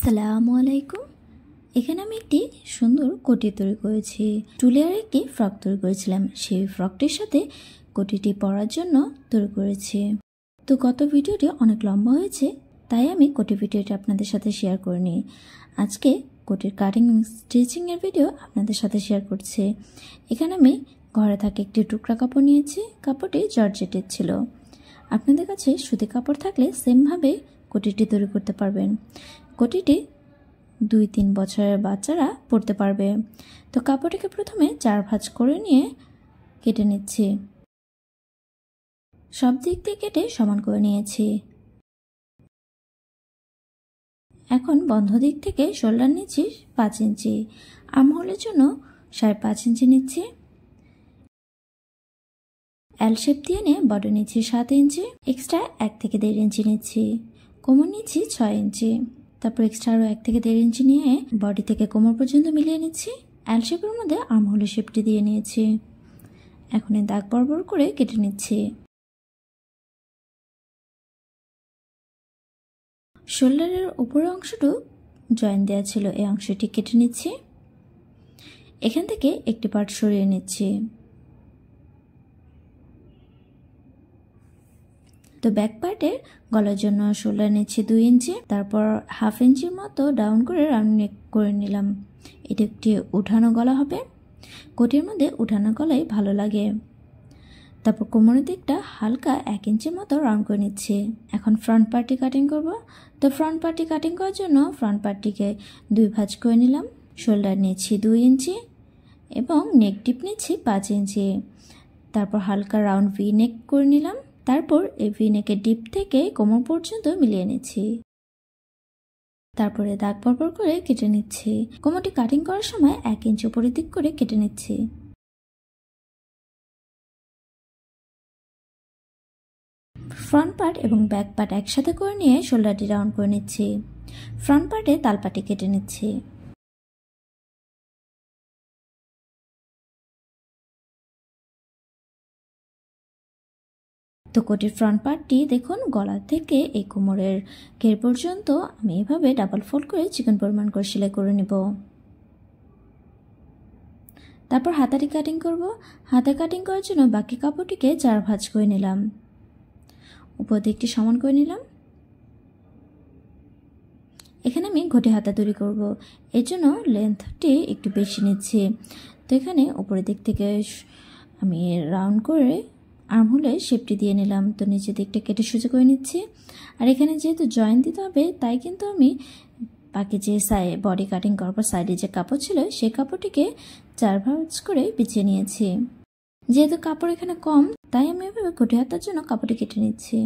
আসসালামু আলাইকুম। এখানে আমি একটি সুন্দর কোটি তৈরি করেছি। চুলের একটি ফ্রক তৈরি করেছিলাম, সেই ফ্রকটির সাথে কোটিটি পরার জন্য তৈরি করেছি। তো গত ভিডিওটি অনেক লম্বা হয়েছে, তাই আমি কোটি ভিডিওটি আপনাদের সাথে শেয়ার করিনি। আজকে কোটির কাটিং স্টিচিংয়ের ভিডিও আপনাদের সাথে শেয়ার করছি। এখানে আমি ঘরে থাকা একটি টুকরা কাপড় নিয়েছি। কাপড়টি জর্জেটের ছিল। আপনাদের কাছে সুতি কাপড় থাকলে সেমভাবে কোটিটি তৈরি করতে পারবেন। কোটিটি 2-3 বছরের বাচ্চারা পরতে পারবে। তো কাপড়টিকে প্রথমে 4 ভাঁজ করে নিয়ে কেটে নিচ্ছি। সব দিক দিয়ে কেটে সমান করে নিয়েছি। এখন বন্ধ দিক থেকে শোল্ডার নিচ্ছি 5 ইঞ্চি, আর্মহোলের জন্য 5.5 ইঞ্চি নিচ্ছি। এল শেপ দিয়ে নিয়ে বডি নিচ্ছি 7 ইঞ্চি, এক্সট্রা 1 থেকে 1.5 ইঞ্চি নিচ্ছি। কোমর নিচ্ছি 6 ইঞ্চি, তারপর এক্সট্রা আরও 1 থেকে 1.5 ইঞ্চি নিয়ে বডি থেকে কোমর পর্যন্ত মিলিয়ে নিচ্ছি। এল শেপের মধ্যে আর্মহোলের শেপটি দিয়ে নিয়েছি। এখন এই দাগ বরাবর করে কেটে নিচ্ছি। শোল্ডারের উপরের অংশটুকু জয়েন দেওয়া ছিল, এই অংশটি কেটে নিচ্ছি। এখান থেকে একটি পার্ট সরিয়ে নিচ্ছি। তো ব্যাক পার্টের গলার জন্য শোল্ডার নিচ্ছি 2 ইঞ্চি, তারপর 1/2 ইঞ্চির মতো ডাউন করে রাউন্ড নেক করে নিলাম। এটা একটি উঠানো গলা হবে। কোটির মধ্যে উঠানো গলাই ভালো লাগে। তারপর কোমরের দিকটা হালকা 1 ইঞ্চির মতো রাউন্ড করে নিচ্ছি। এখন ফ্রন্ট পার্টটি কাটিং করব। তো ফ্রন্ট পার্টটি কাটিং করার জন্য ফ্রন্ট পার্টটিকে 2 ভাঁজ করে নিলাম। শোল্ডার নিচ্ছি 2 ইঞ্চি এবং নেক ডিপ নিচ্ছি 5 ইঞ্চি। তারপর হালকা রাউন্ড ভি নেক করে নিলাম। তারপর এই ভি নেকের ডিপ থেকে কোমর পর্যন্ত মিলিয়ে নিচ্ছি। তারপরে দাগ বরাবর করে কেটে নিচ্ছি। কোমরটি কাটিং করার সময় 1 ইঞ্চি উপরের দিক করে কেটে নিচ্ছি। ফ্রন্ট পার্ট এবং ব্যাক পার্ট একসাথে করে নিয়ে শোল্ডারটি রাউন্ড করে নিচ্ছি। ফ্রন্ট পার্টে তালপাটি কেটে নিচ্ছি। তো কোটির ফ্রন্ট পার্টটি দেখুন গলা থেকে এই কোমরের ঘের পর্যন্ত আমি এভাবে ডাবল ফোল্ড করে চিকন পরিমাণ করে সেলাই করে নিব। তারপর হাতাটি কাটিং করব। হাতা কাটিং করার জন্য বাকি কাপড়টিকে 4 ভাঁজ করে নিলাম। উপর দিকটি সমান করে নিলাম। এখানে আমি ঘটি হাতা তৈরি করব, এর জন্য লেন্থটি একটু বেশি নিচ্ছি। তো এখানে উপরের দিক থেকে আমি রাউন্ড করে আর্মহোলের শেপটি দিয়ে নিলাম। তো নিচের দিকটা কেটে সোজা করে নিচ্ছি। আর এখানে যেহেতু জয়েন দিতে হবে, তাই কিন্তু আমি বাকি যে বডি কাটিং করার পর সাইডে যে কাপড় ছিল সেই কাপড়টিকে 4 ভাঁজ করে বিছিয়ে নিয়েছি। যেহেতু কাপড় এখানে কম, তাই আমি এভাবে ঘটি হাতার জন্য কাপড়টি কেটে নিচ্ছি।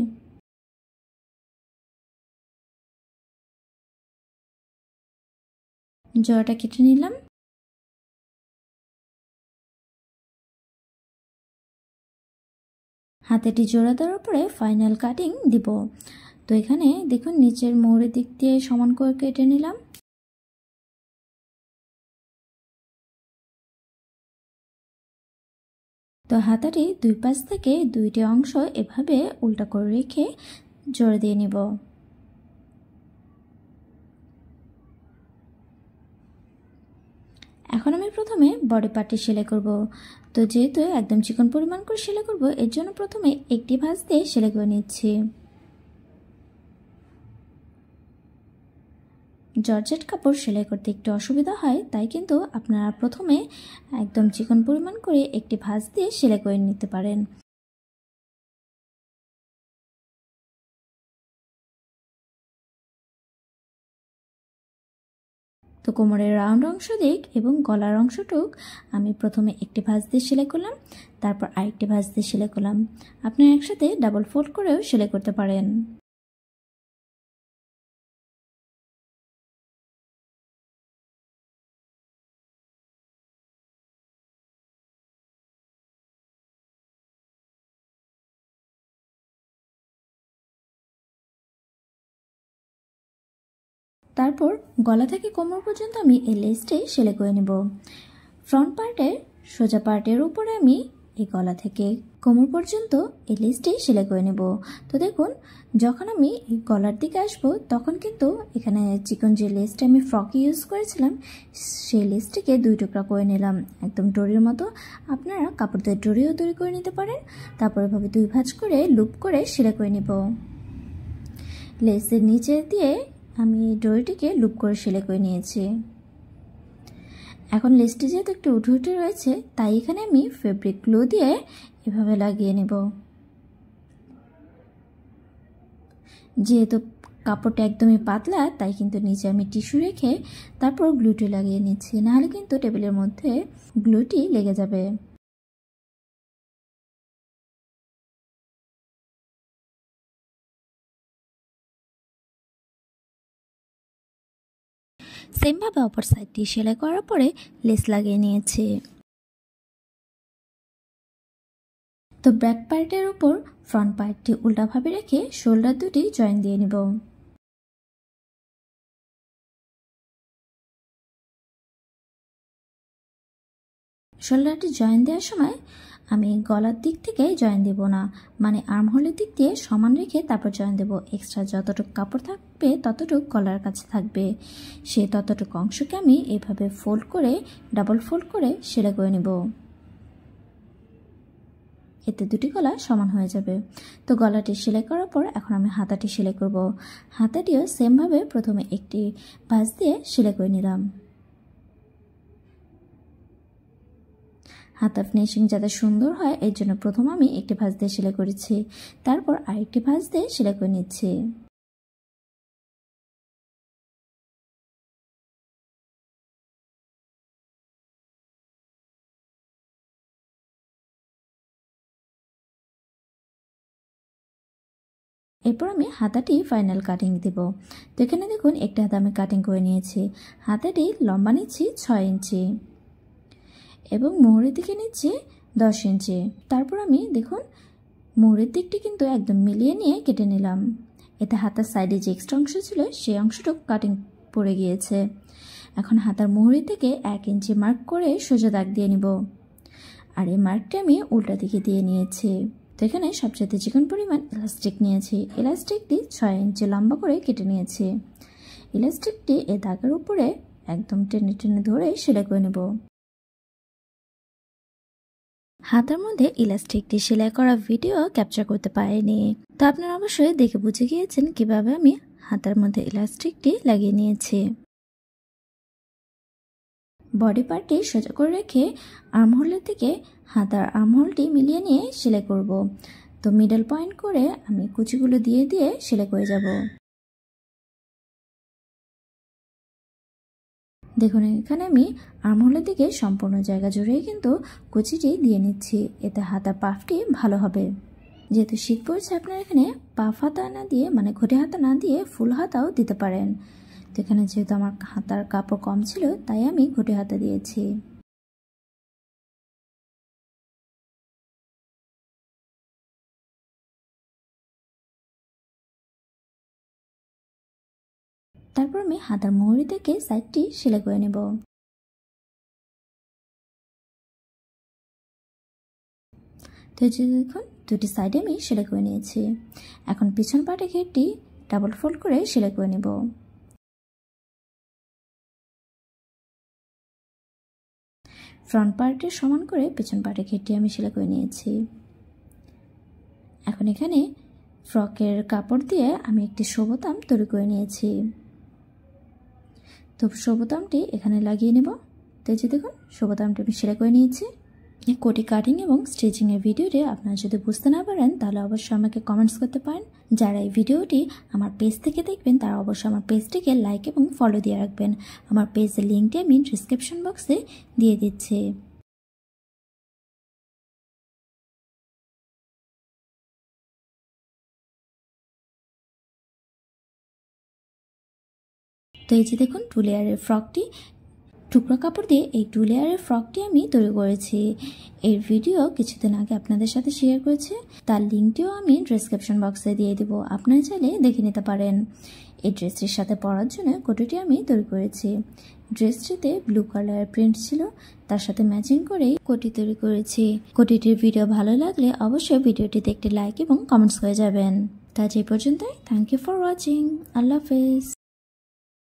জোড়াটা কেটে নিলাম। হাতেটি জোড়া দেওয়ার পরে ফাইনাল কাটিং দিব। তো এখানে দেখুন নিচের মোড়ের দিক দিয়ে সমান করে কেটে নিলাম। তো হাতাটি 2 পাশ থেকে 2টি অংশ এভাবে উল্টা করে রেখে জোড়া দিয়ে নিব। এখন আমি প্রথমে বডি পার্টটি সেলাই করব। তো যেহেতু একদম চিকন পরিমাণ করে সেলাই করব, এর জন্য প্রথমে একটি ভাঁজ দিয়ে সেলাই করে নিচ্ছি। জর্জেট কাপড় সেলাই করতে একটু অসুবিধা হয়, তাই কিন্তু আপনারা প্রথমে একদম চিকন পরিমাণ করে একটি ভাঁজ দিয়ে সেলাই করে নিতে পারেন। তো কোমরের রাউন্ড অংশ দিক এবং গলার অংশটুক আমি প্রথমে একটি ভাঁজ দিয়ে সেলাই করলাম, তারপর আরেকটি ভাঁজ দিয়ে সেলাই করলাম। আপনারা একসাথে ডাবল ফোল্ড করেও সেলাই করতে পারেন। তারপর গলা থেকে কোমর পর্যন্ত আমি এই লেসটি সেলাই করে নেব। ফ্রন্ট পার্টের সোজা পার্টের উপরে আমি এই গলা থেকে কোমর পর্যন্ত এই লেসটি সেলাই করে নেব। তো দেখুন, যখন আমি এই গলার দিকে আসব তখন কিন্তু এখানে চিকন যে লেসটা আমি ফ্রকে ইউজ করেছিলাম সেই লেসটিকে 2 টুকরা করে নিলাম, একদম ডরির মতো। আপনারা কাপড় দিয়ে ডরিও তৈরি করে নিতে পারেন। তারপর এভাবে 2 ভাঁজ করে লুপ করে সেলাই করে নেব। লেসের নিচে দিয়ে আমি ডরিটিকে লুপ করে সেলাই করে নিয়েছি। এখন লেসটি যেহেতু একটু উঠে উঠে রয়েছে তাই এখানে আমি ফেব্রিক গ্লু দিয়ে এভাবে লাগিয়ে নেব। যেহেতু কাপড়টা একদমই পাতলা তাই কিন্তু নিচে আমি টিস্যু রেখে তারপর গ্লুটি লাগিয়ে নিচ্ছি, নাহলে কিন্তু টেবিলের মধ্যে গ্লুটি লেগে যাবে। সেমভাবে অপর সাইডটি সেলাই করার পরে লেস লাগিয়ে নিয়েছি। তো ব্যাক পার্টের উপর ফ্রন্ট পার্টটি উল্টাভাবে রেখে শোল্ডার দুটি জয়েন দিয়ে নিব। শোল্ডারটি জয়েন দেওয়ার সময় আমি গলার দিক থেকে জয়েন দেব না, মানে আর্মহোলের দিক দিয়ে সমান রেখে তারপর জয়েন দেব। এক্সট্রা যতটুকু কাপড় থাকবে ততটুকু গলার কাছে থাকবে, সে ততটুকু অংশকে আমি এভাবে ফোল্ড করে ডাবল ফোল্ড করে সেলাই করে নেব। এতে দুটি গলা সমান হয়ে যাবে। তো গলাটি সেলাই করার পর এখন আমি হাতাটি সেলাই করব। হাতাটিও সেমভাবে প্রথমে একটি ভাঁজ দিয়ে সেলাই করে নিলাম। হাতা ফিনিশিং যাতে সুন্দর হয় এর জন্য প্রথম আমি একটি ভাঁজ দিয়ে সেলাই করেছি, তারপর আরেকটি ভাঁজ দিয়ে সেলাই করে নিচ্ছি। এরপর আমি হাতাটি ফাইনাল কাটিং দেব। তো এখানে দেখুন একটা হাতা আমি কাটিং করে নিয়েছি। হাতাটি লম্বা নিচ্ছি 6 ইঞ্চি এবং মোহরের দিকে নিচ্ছি 10 ইঞ্চি। তারপর আমি দেখুন মোহরের দিকটি কিন্তু একদম মিলিয়ে নিয়ে কেটে নিলাম। এতে হাতার সাইডে যে এক্সট্রা অংশ ছিল সেই অংশটুকু কাটিং পড়ে গিয়েছে। এখন হাতার মোহরের থেকে 1 ইঞ্চি মার্ক করে সোজা দাগ দিয়ে নিব। আর এই মার্কটি আমি উল্টা দিকে দিয়ে নিয়েছি। তো এখানে সবচেয়ে চিকন পরিমাণ ইলাস্টিক নিয়েছি। ইলাস্টিকটি 6 ইঞ্চি লম্বা করে কেটে নিয়েছি। ইলাস্টিকটি এই দাগের উপরে একদম টেনে টেনে ধরে সেলাই করে নেব। হাতার মধ্যে ইলাস্টিকটি সেলাই করা ভিডিও ক্যাপচার করতে পারিনি, তো আপনারা অবশ্যই দেখে বুঝে গিয়েছেন কিভাবে আমি হাতার মধ্যে ইলাস্টিকটি লাগিয়ে নিয়েছি। বডি পার্টটি সোজা করে রেখে আর্মহোলের দিকে হাতার আর্মহোলটি মিলিয়ে নিয়ে সেলাই করব। তো মিডল পয়েন্ট করে আমি কুচিগুলো দিয়ে দিয়ে সেলাই করে যাব। দেখুন এখানে আমি আর্মহোলের দিকে সম্পূর্ণ জায়গা জুড়েই কিন্তু কুচিটি দিয়ে নিচ্ছি, এতে হাতার পাফটি ভালো হবে। যেহেতু শীত পড়ছে আপনারা এখানে পাফ হাতা না দিয়ে মানে ঘটি হাতা না দিয়ে ফুল হাতাও দিতে পারেন। তো এখানে যেহেতু আমার হাতার কাপড় কম ছিল তাই আমি ঘটি হাতা দিয়েছি। তারপর আমি হাতার মোহরি থেকে সাইডটি সেলাই করে নেব। তো দেখুন দুটি সাইডে আমি সেলাই করে নিয়েছি। এখন পিছন পাটে ঘেরটি ডাবল ফোল্ড করে সেলাই করে নেব। ফ্রন্ট পার্টের সমান করে পেছন পাটে ঘেরটি আমি সেলাই করে নিয়েছি। এখন এখানে ফ্রকের কাপড় দিয়ে আমি একটি শো বোতাম তৈরি করে নিয়েছি। তো শো বোতামটি এখানে লাগিয়ে নেব। তো এই যে দেখুন শো বোতামটি আমি সেলাই করে নিয়েছি। এই কোটি কাটিং এবং স্টিচিংয়ের ভিডিওটি আপনারা যদি বুঝতে না পারেন তাহলে অবশ্যই আমাকে কমেন্টস করতে পারেন। যারা এই ভিডিওটি আমার পেজ থেকে দেখবেন তারা অবশ্যই আমার পেজটিকে লাইক এবং ফলো দিয়ে রাখবেন। আমার পেজের লিঙ্কটি আমি ডিসক্রিপশন বক্সে দিয়ে দিচ্ছি। তো এই যে দেখুন 2 লেয়ারের ফ্রকটি টুকরো কাপড় দিয়ে এই 2 লেয়ারের ফ্রকটি আমি তৈরি করেছি। এর ভিডিও কিছুদিন আগে আপনাদের সাথে শেয়ার করেছি, তার লিঙ্কটিও আমি ডেসক্রিপশন বক্সে দিয়ে দেব, আপনারা চাইলে দেখে নিতে পারেন। এই ড্রেসটির সাথে পরার জন্য কোটিটি আমি তৈরি করেছি। ড্রেসটিতে ব্লু কালার প্রিন্ট ছিল, তার সাথে ম্যাচিং করেই কোটি তৈরি করেছি। কোটিটির ভিডিও ভালো লাগলে অবশ্যই ভিডিওটিতে একটি লাইক এবং কমেন্টস করে যাবেন। তা যে পর্যন্তই, থ্যাংক ইউ ফর ওয়াচিং। আল্লাহ হাফেজ।